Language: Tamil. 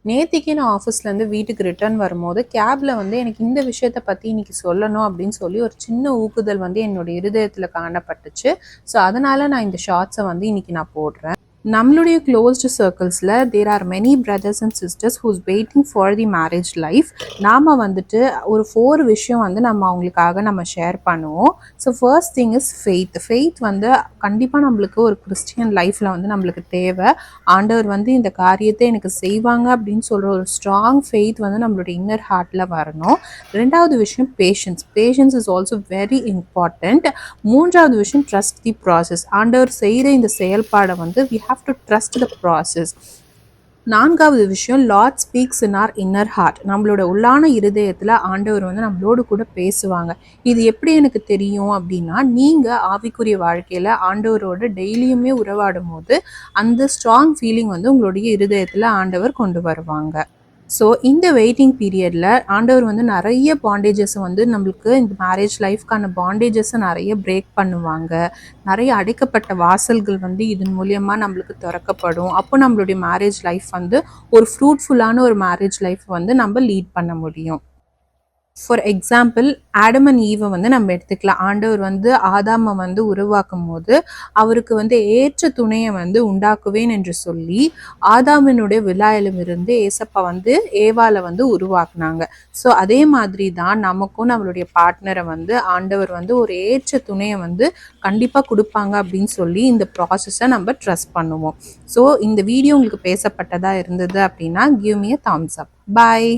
நேத்திக்கு நான் ஆஃபீஸ்லேருந்து வீட்டுக்கு ரிட்டர்ன் வரும்போது கேபில் வந்து எனக்கு இந்த விஷயத்தை பற்றி இன்னைக்கு சொல்லணும் அப்படின்னு சொல்லி ஒரு சின்ன ஊக்குதல் வந்து என்னோட இருதயத்தில் காணப்பட்டுச்சு. ஸோ அதனால் நான் இந்த ஷார்ட்ஸை வந்து இன்னைக்கு நான் போடுறேன். நம்மளுடைய க்ளோஸ்டு சர்க்கிள்ஸில் there are many brothers and sisters who's waiting for the marriage life. நாம் வந்துட்டு ஒரு 4 விஷயம் வந்து நம்ம அவங்களுக்காக நம்ம ஷேர் பண்ணுவோம். So first thing is faith வந்து கண்டிப்பாக நம்மளுக்கு ஒரு கிறிஸ்டியன் லைஃப்பில் வந்து நம்மளுக்கு தேவை. ஆண்டவர் வந்து இந்த காரியத்தை எனக்கு செய்வாங்க அப்படின்னு சொல்கிற ஒரு ஸ்ட்ராங் ஃபெய்த் வந்து நம்மளுடைய இன்னர் ஹார்ட்டில் வரணும். 2வது விஷயம் patience is also very important. 3வது விஷயம் ட்ரஸ்ட் தி ப்ராசஸ். ஆண்டவர் செய்கிற இந்த செயல்பாடை வந்து we have to trust the process. 4வது விஷயம் Lord speaks in our inner heart. நம்மளோட உள்ளான இருதயத்தில் ஆண்டவர் வந்து நம்மளோடு கூட பேசுவாங்க. இது எப்படி எனக்கு தெரியும் அப்படின்னா, நீங்கள் ஆவிக்குரிய வாழ்க்கையில் ஆண்டவரோட டெய்லியுமே உறவாடும் போது அந்த ஸ்ட்ராங் ஃபீலிங் வந்து உங்களுடைய இருதயத்தில் ஆண்டவர் கொண்டு வருவாங்க. ஸோ இந்த வெயிட்டிங் பீரியடில் ஆண்டவர் வந்து நிறைய பாண்டேஜஸை வந்து நம்மளுக்கு இந்த மேரேஜ் லைஃப்க்கான பாண்டேஜஸை நிறைய பிரேக் பண்ணுவாங்க. நிறைய அடைக்கப்பட்ட வாசல்கள் வந்து இதன் மூலியமாக நம்மளுக்கு திறக்கப்படும். அப்போ நம்மளுடைய மேரேஜ் லைஃப் வந்து ஒரு ஃப்ரூட்ஃபுல்லான ஒரு மேரேஜ் லைஃப் வந்து நம்ம லீட் பண்ண முடியும். ஃபார் எக்ஸாம்பிள், ஆடம் அண்ட் ஈவை வந்து நம்ம எடுத்துக்கலாம். ஆண்டவர் வந்து ஆதாமை வந்து உருவாக்கும் போது அவருக்கு வந்து ஏற்ற துணையை வந்து உண்டாக்குவேன் என்று சொல்லி ஆதாமினுடைய விழாயிலிருந்து ஏசப்பா வந்து ஏவாளை வந்து உருவாக்குனாங்க. ஸோ அதே மாதிரி தான் நமக்கும் நம்மளுடைய பார்ட்னரை வந்து ஆண்டவர் வந்து ஒரு ஏற்ற துணையை வந்து கண்டிப்பாக கொடுப்பாங்க அப்படின்னு சொல்லி இந்த ப்ராசஸை நம்ம ட்ரஸ்ட் பண்ணுவோம். ஸோ இந்த வீடியோ உங்களுக்கு பேசப்பட்டதாக இருந்தது அப்படின்னா give me a thumbs up. Bye.